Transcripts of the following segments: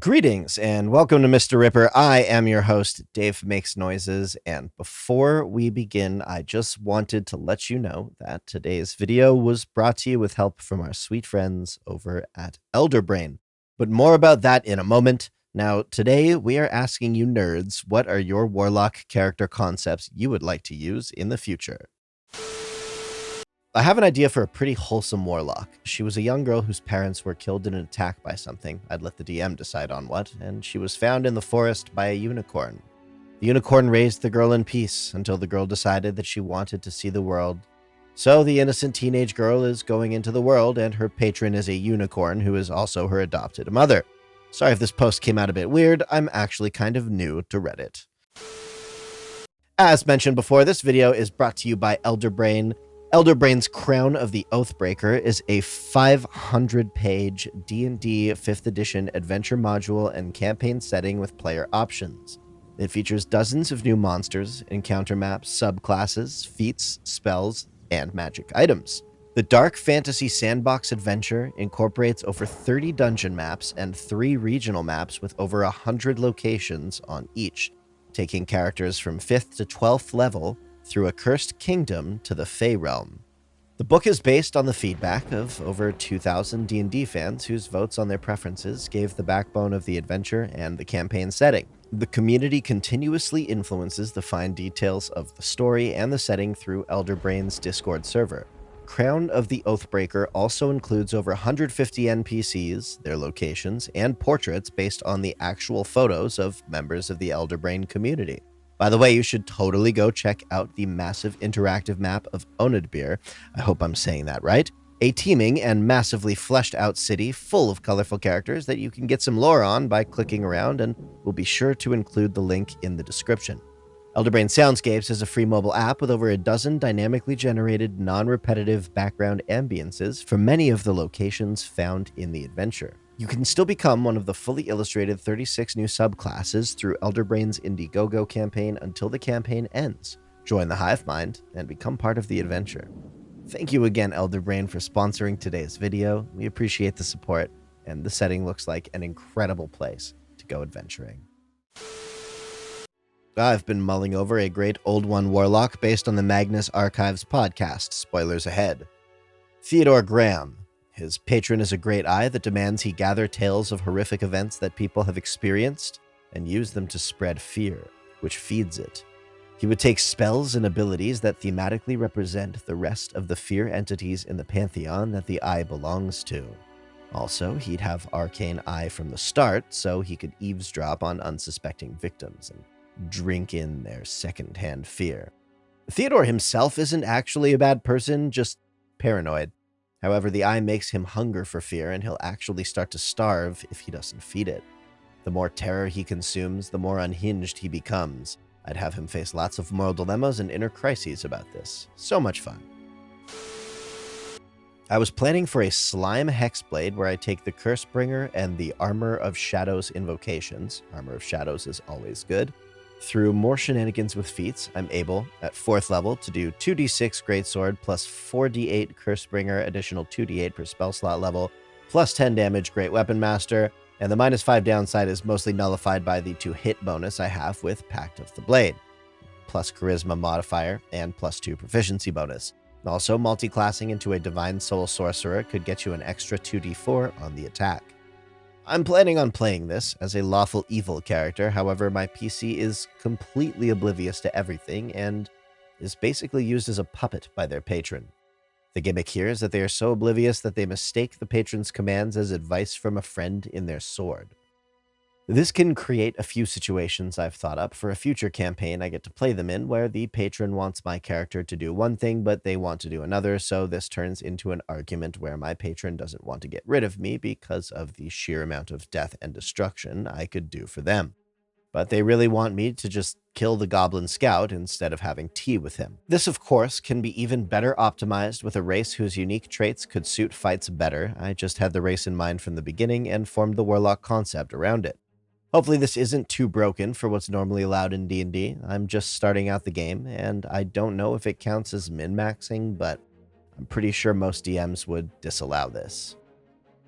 Greetings and welcome to MrRipper. I am your host, Dave Makes Noises, and before we begin, I just wanted to let you know that today's video was brought to you with help from our sweet friends over at Elderbrain. But more about that in a moment. Now, today we are asking you nerds, what are your warlock character concepts you would like to use in the future? I have an idea for a pretty wholesome warlock. She was a young girl whose parents were killed in an attack by something. I'd let the DM decide on what, and she was found in the forest by a unicorn. The unicorn raised the girl in peace until the girl decided that she wanted to see the world. So the innocent teenage girl is going into the world, and her patron is a unicorn who is also her adopted mother. Sorry if this post came out a bit weird, I'm actually kind of new to Reddit. As mentioned before, this video is brought to you by Elderbrain. Elderbrain's Crown of the Oathbreaker is a 500-page D&D 5th edition adventure module and campaign setting with player options. It features dozens of new monsters, encounter maps, subclasses, feats, spells, and magic items. The dark fantasy sandbox adventure incorporates over 30 dungeon maps and 3 regional maps with over 100 locations on each, taking characters from 5th to 12th level through a cursed kingdom to the Fey realm. The book is based on the feedback of over 2,000 D&D fans whose votes on their preferences gave the backbone of the adventure and the campaign setting. The community continuously influences the fine details of the story and the setting through Elderbrain's Discord server. Crown of the Oathbreaker also includes over 150 NPCs, their locations, and portraits based on the actual photos of members of the Elderbrain community. By the way, you should totally go check out the massive interactive map of Oathbreaker. I hope I'm saying that right. A teeming and massively fleshed out city full of colorful characters that you can get some lore on by clicking around, and we'll be sure to include the link in the description. Elderbrain Soundscapes is a free mobile app with over a dozen dynamically generated, non-repetitive background ambiances for many of the locations found in the adventure. You can still become one of the fully illustrated 36 new subclasses through Elderbrain's Indiegogo campaign until the campaign ends. Join the hive mind and become part of the adventure. Thank you again, Elderbrain, for sponsoring today's video. We appreciate the support, and the setting looks like an incredible place to go adventuring. I've been mulling over a great Old One warlock based on the Magnus Archives podcast. Spoilers ahead. Theodore Graham. His patron is a great eye that demands he gather tales of horrific events that people have experienced and use them to spread fear, which feeds it. He would take spells and abilities that thematically represent the rest of the fear entities in the pantheon that the eye belongs to. Also, he'd have arcane eye from the start, so he could eavesdrop on unsuspecting victims and drink in their second-hand fear. Theodore himself isn't actually a bad person, just paranoid. However, the eye makes him hunger for fear, and he'll actually start to starve if he doesn't feed it. The more terror he consumes, the more unhinged he becomes. I'd have him face lots of moral dilemmas and inner crises about this. So much fun. I was planning for a slime hexblade where I take the Cursebringer and the Armor of Shadows invocations. Armor of Shadows is always good. Through more shenanigans with feats, I'm able, at 4th level, to do 2d6 Greatsword plus 4d8 Cursebringer, additional 2d8 per spell slot level, plus 10 damage Great Weapon Master, and the -5 downside is mostly nullified by the 2 hit bonus I have with Pact of the Blade, plus Charisma modifier, and plus 2 proficiency bonus. Also, multi-classing into a Divine Soul Sorcerer could get you an extra 2d4 on the attack. I'm planning on playing this as a lawful evil character, however my PC is completely oblivious to everything and is basically used as a puppet by their patron. The gimmick here is that they are so oblivious that they mistake the patron's commands as advice from a friend in their sword. This can create a few situations I've thought up for a future campaign I get to play them in, where the patron wants my character to do one thing, but they want to do another, so this turns into an argument where my patron doesn't want to get rid of me because of the sheer amount of death and destruction I could do for them. But they really want me to just kill the Goblin Scout instead of having tea with him. This, of course, can be even better optimized with a race whose unique traits could suit fights better. I just had the race in mind from the beginning and formed the Warlock concept around it. Hopefully this isn't too broken for what's normally allowed in D&D. I'm just starting out the game, and I don't know if it counts as min-maxing, but I'm pretty sure most DMs would disallow this.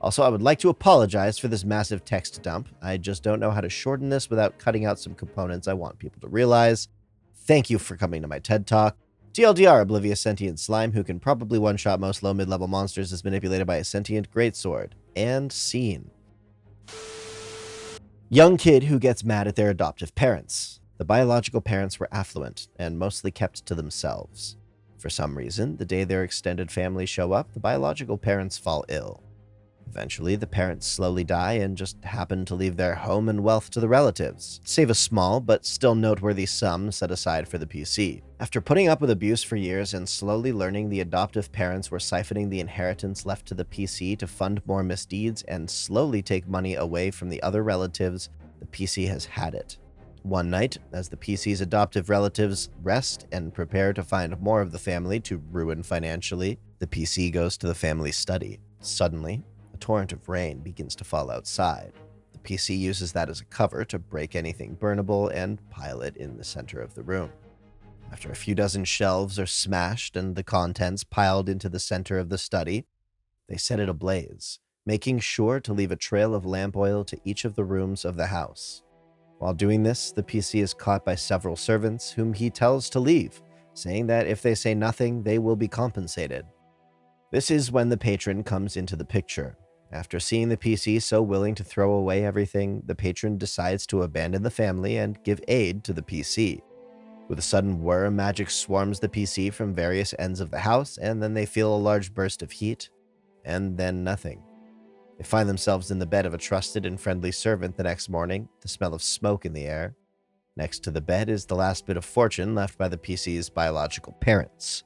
Also, I would like to apologize for this massive text dump. I just don't know how to shorten this without cutting out some components I want people to realize. Thank you for coming to my TED Talk. TLDR, Oblivious Sentient Slime, who can probably one-shot most low-mid-level monsters, is manipulated by a sentient greatsword. And scene. Young kid who gets mad at their adoptive parents. The biological parents were affluent and mostly kept to themselves. For some reason, the day their extended family show up, the biological parents fall ill. Eventually, the parents slowly die and just happen to leave their home and wealth to the relatives, save a small but still noteworthy sum set aside for the PC. After putting up with abuse for years and slowly learning the adoptive parents were siphoning the inheritance left to the PC to fund more misdeeds and slowly take money away from the other relatives, the PC has had it. One night, as the PC's adoptive relatives rest and prepare to find more of the family to ruin financially, the PC goes to the family study. Suddenly, a torrent of rain begins to fall outside. The PC uses that as a cover to break anything burnable and pile it in the center of the room. After a few dozen shelves are smashed and the contents piled into the center of the study, they set it ablaze, making sure to leave a trail of lamp oil to each of the rooms of the house. While doing this, the PC is caught by several servants whom he tells to leave, saying that if they say nothing, they will be compensated. This is when the patron comes into the picture. After seeing the PC so willing to throw away everything, the patron decides to abandon the family and give aid to the PC. With a sudden whir, magic swarms the PC from various ends of the house, and then they feel a large burst of heat, and then nothing. They find themselves in the bed of a trusted and friendly servant the next morning, the smell of smoke in the air. Next to the bed is the last bit of fortune left by the PC's biological parents.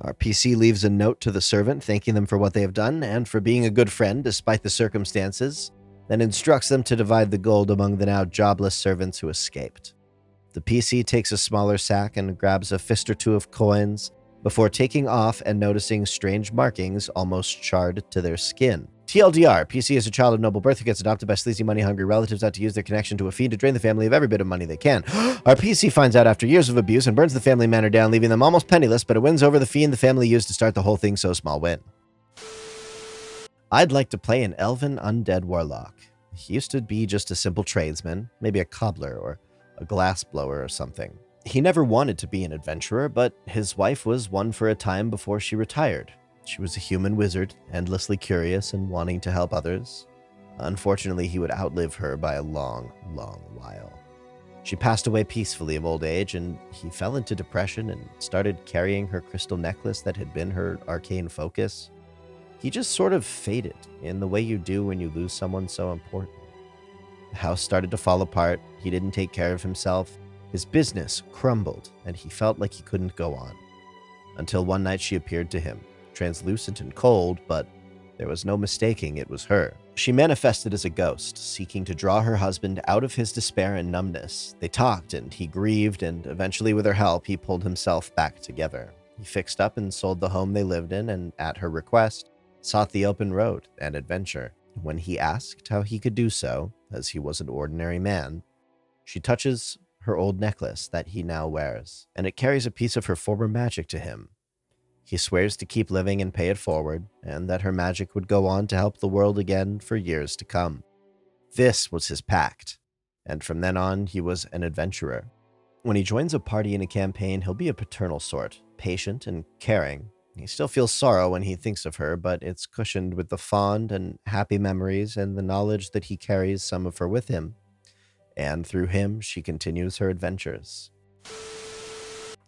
Our PC leaves a note to the servant thanking them for what they have done and for being a good friend despite the circumstances, then instructs them to divide the gold among the now jobless servants who escaped. The PC takes a smaller sack and grabs a fist or two of coins before taking off and noticing strange markings almost charred to their skin. TLDR, PC is a child of noble birth who gets adopted by sleazy money-hungry relatives out to use their connection to a fiend to drain the family of every bit of money they can. Our PC finds out after years of abuse and burns the family manor down, leaving them almost penniless, but it wins over the fiend the family used to start the whole thing, so small win. I'd like to play an elven undead warlock. He used to be just a simple tradesman, maybe a cobbler or a glass blower or something. He never wanted to be an adventurer, but his wife was one for a time before she retired. She was a human wizard, endlessly curious and wanting to help others. Unfortunately, he would outlive her by a long, long while. She passed away peacefully of old age, and he fell into depression and started carrying her crystal necklace that had been her arcane focus. He just sort of faded in the way you do when you lose someone so important. The house started to fall apart, he didn't take care of himself, his business crumbled, and he felt like he couldn't go on. Until one night she appeared to him, translucent and cold, but there was no mistaking it was her. She manifested as a ghost, seeking to draw her husband out of his despair and numbness. They talked, and he grieved, and eventually with her help, he pulled himself back together. He fixed up and sold the home they lived in, and at her request, sought the open road and adventure. When he asked how he could do so, as he was an ordinary man, she touches her old necklace that he now wears, and it carries a piece of her former magic to him. He swears to keep living and pay it forward, and that her magic would go on to help the world again for years to come. This was his pact, and from then on he was an adventurer. When he joins a party in a campaign, he'll be a paternal sort, patient and caring. He still feels sorrow when he thinks of her, but it's cushioned with the fond and happy memories and the knowledge that he carries some of her with him. And through him, she continues her adventures.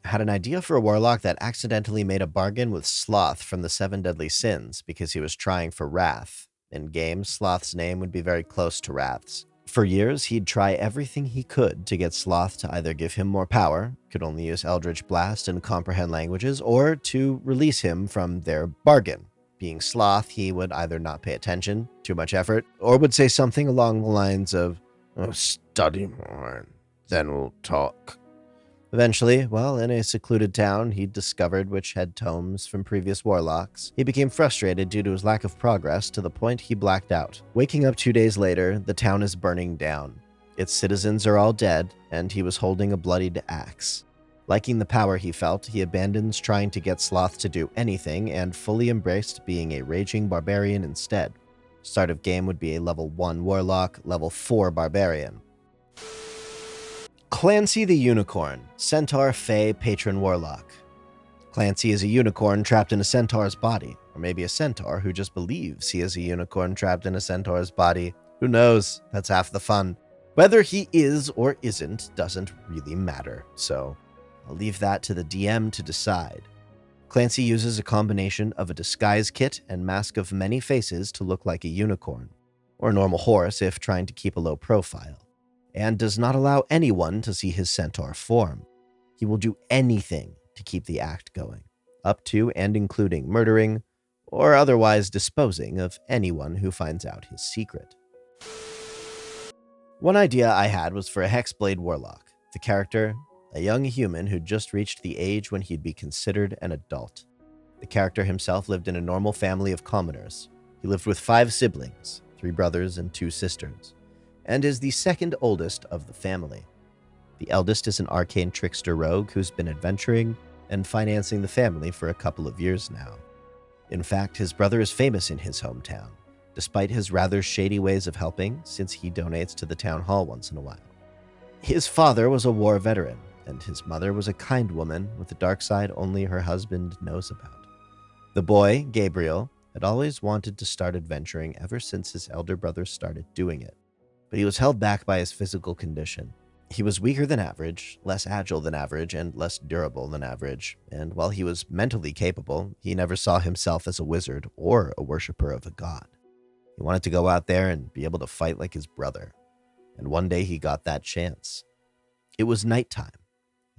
Had an idea for a warlock that accidentally made a bargain with Sloth from the 7 Deadly Sins because he was trying for Wrath. In game, Sloth's name would be very close to Wrath's. For years, he'd try everything he could to get Sloth to either give him more power, could only use Eldritch Blast and comprehend languages, or to release him from their bargain. Being Sloth, he would either not pay attention, too much effort, or would say something along the lines of, "Oh, study more, then we'll talk." Eventually, while in a secluded town he'd discovered which had tomes from previous warlocks, he became frustrated due to his lack of progress to the point he blacked out. Waking up 2 days later, the town is burning down. Its citizens are all dead, and he was holding a bloodied axe. Liking the power he felt, he abandons trying to get Sloth to do anything and fully embraced being a raging barbarian instead. Start of game would be a level 1 warlock, level 4 barbarian. Clancy the Unicorn, Centaur, Fey, Patron, Warlock. Clancy is a unicorn trapped in a centaur's body, or maybe a centaur who just believes he is a unicorn trapped in a centaur's body. Who knows? That's half the fun. Whether he is or isn't doesn't really matter, so I'll leave that to the DM to decide. Clancy uses a combination of a disguise kit and mask of many faces to look like a unicorn, or a normal horse if trying to keep a low profile, and does not allow anyone to see his centaur form. He will do anything to keep the act going, up to and including murdering or otherwise disposing of anyone who finds out his secret. One idea I had was for a Hexblade Warlock, the character, a young human who'd just reached the age when he'd be considered an adult. The character himself lived in a normal family of commoners. He lived with 5 siblings, 3 brothers and 2 sisters, and is the second oldest of the family. The eldest is an arcane trickster rogue who's been adventuring and financing the family for a couple of years now. In fact, his brother is famous in his hometown, despite his rather shady ways of helping, since he donates to the town hall once in a while. His father was a war veteran, and his mother was a kind woman with a dark side only her husband knows about. The boy, Gabriel, had always wanted to start adventuring ever since his elder brother started doing it, but he was held back by his physical condition. He was weaker than average, less agile than average, and less durable than average, and while he was mentally capable, he never saw himself as a wizard or a worshiper of a god. He wanted to go out there and be able to fight like his brother, and one day he got that chance. It was nighttime,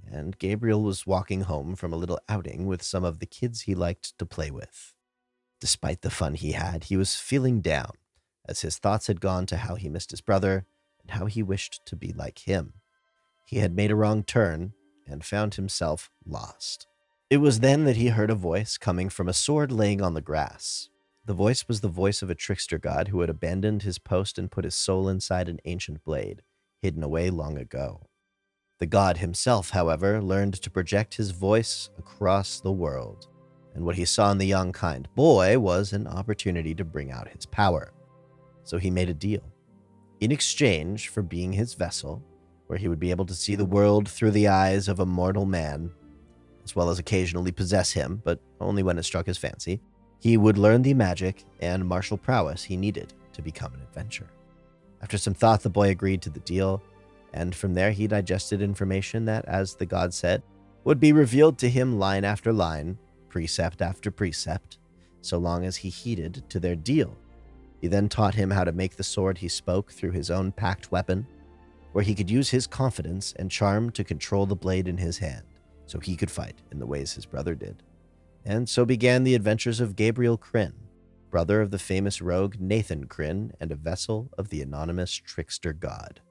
and Gabriel was walking home from a little outing with some of the kids he liked to play with. Despite the fun he had, he was feeling down, as his thoughts had gone to how he missed his brother and how he wished to be like him. He had made a wrong turn and found himself lost. It was then that he heard a voice coming from a sword laying on the grass. The voice was the voice of a trickster god who had abandoned his post and put his soul inside an ancient blade, hidden away long ago. The god himself, however, learned to project his voice across the world, and what he saw in the young, kind boy was an opportunity to bring out his power. So he made a deal. In exchange for being his vessel, where he would be able to see the world through the eyes of a mortal man, as well as occasionally possess him, but only when it struck his fancy, he would learn the magic and martial prowess he needed to become an adventurer. After some thought, the boy agreed to the deal, and from there he digested information that, as the god said, would be revealed to him line after line, precept after precept, so long as he heeded to their deal. He then taught him how to make the sword he spoke through his own pact weapon, where he could use his confidence and charm to control the blade in his hand, so he could fight in the ways his brother did. And so began the adventures of Gabriel Kryn, brother of the famous rogue Nathan Kryn and a vessel of the anonymous trickster god.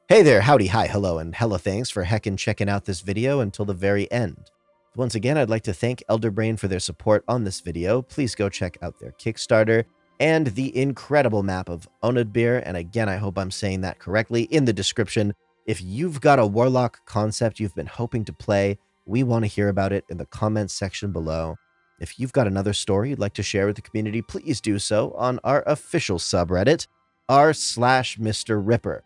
Hey there, howdy, hi, hello, and hella thanks for heckin' checking out this video until the very end. Once again, I'd like to thank Elderbrain for their support on this video. Please go check out their Kickstarter and the incredible map of Oathbreaker, and again, I hope I'm saying that correctly, in the description. If you've got a warlock concept you've been hoping to play, we want to hear about it in the comments section below. If you've got another story you'd like to share with the community, please do so on our official subreddit, r/MrRipper.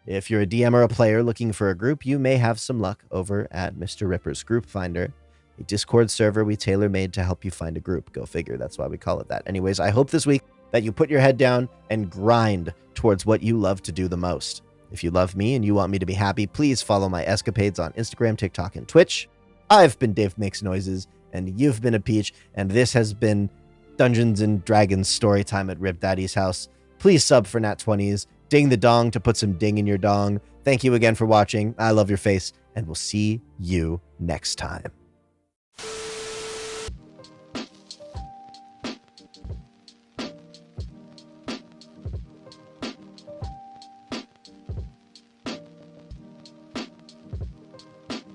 If you're a DM or a player looking for a group, you may have some luck over at MrRipper's Group Finder, a Discord server we tailor-made to help you find a group. Go figure, that's why we call it that. Anyways, I hope this week that you put your head down and grind towards what you love to do the most. If you love me and you want me to be happy, please follow my escapades on Instagram, TikTok, and Twitch. I've been Dave Makes Noises, and you've been a Peach, and this has been Dungeons & Dragons Storytime at Rip Daddy's house. Please sub for Nat 20s. Ding the dong to put some ding in your dong. Thank you again for watching. I love your face, and we'll see you next time.